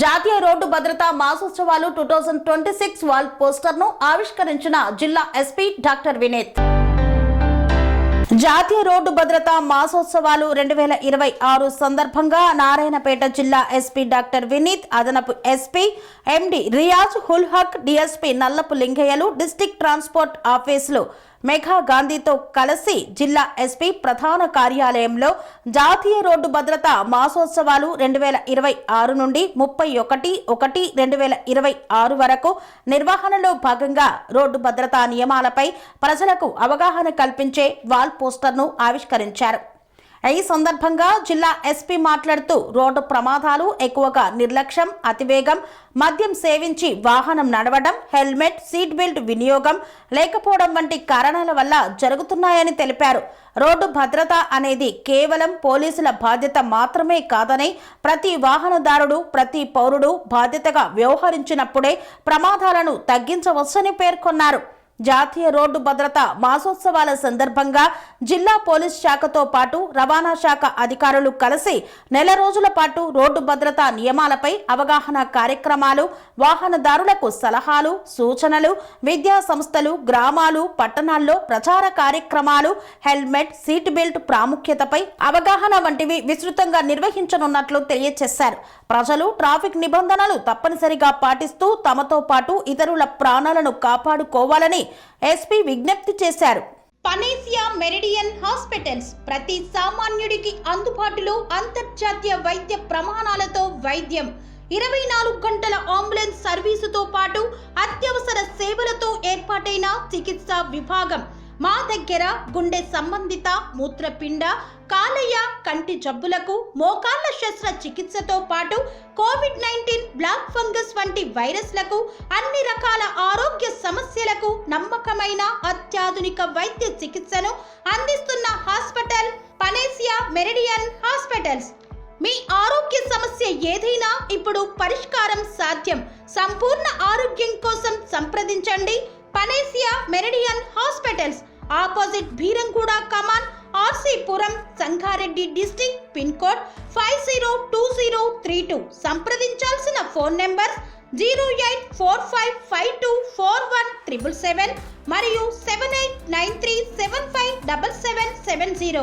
జాతీయ రోడ్డు భద్రతా మాసోత్సవాలు 2026 వాల్ పోస్టర్ను ఆవిష్కరించిన జిల్లా ఎస్పీ డాక్టర్ వినీత్. జాతీయ రోడ్డు భద్రతా మాసోత్సవాలు 2026 సందర్భంగా నారాయణపేట జిల్లా ఎస్పీ డాక్టర్ వినీత్, అదనపు SP MD Riyaz ul Haq, DSP Nallapu లింగయ్యలు, డిస్ట్రిక్ట్ ట్రాన్స్పోర్ట్ ఆఫీసులు మేఘా గాంధీతో కలిసి జిల్లా ఎస్పీ ప్రధాన కార్యాలయంలో జాతీయ రోడ్డు భద్రతా మాసోత్సవాలు 2026 నుండి 31/1/2026 వరకు నిర్వహణలో భాగంగా రోడ్డు భద్రతా నియమాలపై ప్రజలకు అవగాహన కల్పించే వాల్ పోస్టర్ను ఆవిష్కరించారు. ఈ సందర్భంగా జిల్లా ఎస్పీ మాట్లాడుతూ రోడ్డు ప్రమాదాలు ఎక్కువగా నిర్లక్ష్యం, అతివేగం, మద్యం సేవించి వాహనం నడవడం, హెల్మెట్, సీట్ బెల్ట్ వినియోగం లేకపోవడం వంటి కారణాల వల్ల జరుగుతున్నాయని తెలిపారు. రోడ్డు భద్రత అనేది కేవలం పోలీసుల బాధ్యత మాత్రమే కాదని, ప్రతి వాహనదారుడు, ప్రతి పౌరుడు బాధ్యతగా వ్యవహరించినప్పుడే ప్రమాదాలను తగ్గించవచ్చని పేర్కొన్నారు. జాతీయ రోడ్డు భద్రత మాసోత్సవాల సందర్భంగా జిల్లా పోలీస్ శాఖతో పాటు రవాణా శాఖ అధికారులు కలిసి నెల రోజుల పాటు రోడ్డు భద్రతా నియమాలపై అవగాహన కార్యక్రమాలు, వాహనదారులకు సలహాలు, సూచనలు, విద్యా సంస్థలు, గ్రామాలు, పట్టణాల్లో ప్రచార కార్యక్రమాలు, హెల్మెట్, సీట్ బెల్ట్ ప్రాముఖ్యతపై అవగాహన వంటివి విస్తృతంగా నిర్వహించనున్నట్లు తెలియజేశారు. ప్రజలు ట్రాఫిక్ నిబంధనలు తప్పనిసరిగా పాటిస్తూ తమతో పాటు ఇతరుల ప్రాణాలను కాపాడుకోవాలని ఎస్పీ విజ్ఞప్తి చేశారు. పనేసియా మెరిడియన్ హాస్పిటల్స్ ప్రతి సామాన్యుడికి అందుబాటులో అంతర్జాతీయ వైద్య ప్రమాణాలతో వైద్యం, 24 గంటల అంబులెన్స్ సర్వీసుతో పాటు అత్యవసర సేవలతో ఏర్పాటైన చికిత్సా విభాగం. మా దగ్గర గుండె సంబంధిత, మూత్రపిండ, కాలేయ, కంటి జబ్బులకు, మోకాళ్ల శస్త్ర చికిత్సతో పాటు కోవిడ్-19, బ్లాక్ ఫంగస్ వంటి వైరస్లకు, అన్ని రకాల ఆరోగ్య సమస్యలకు నమ్మకమైన అత్యాధునిక వైద్య చికిత్సను అందిస్తున్న హాస్పిటల్ పనేసియా మెరిడియన్ హాస్పిటల్స్. మీ ఆరోగ్య సమస్య ఏదైనా ఇప్పుడు పరిష్కారం సాధ్యం. సంపూర్ణ ఆరోగ్యం కోసం సంప్రదించండి panacea Meridian hospitals, opposite Bhiramguda కమాన్, RC Puram, Sangareddy district, pin code 502032. సంప్రదించాల్సిన ఫోన్ నెంబర్ 0845524177 మరియు 7893757770.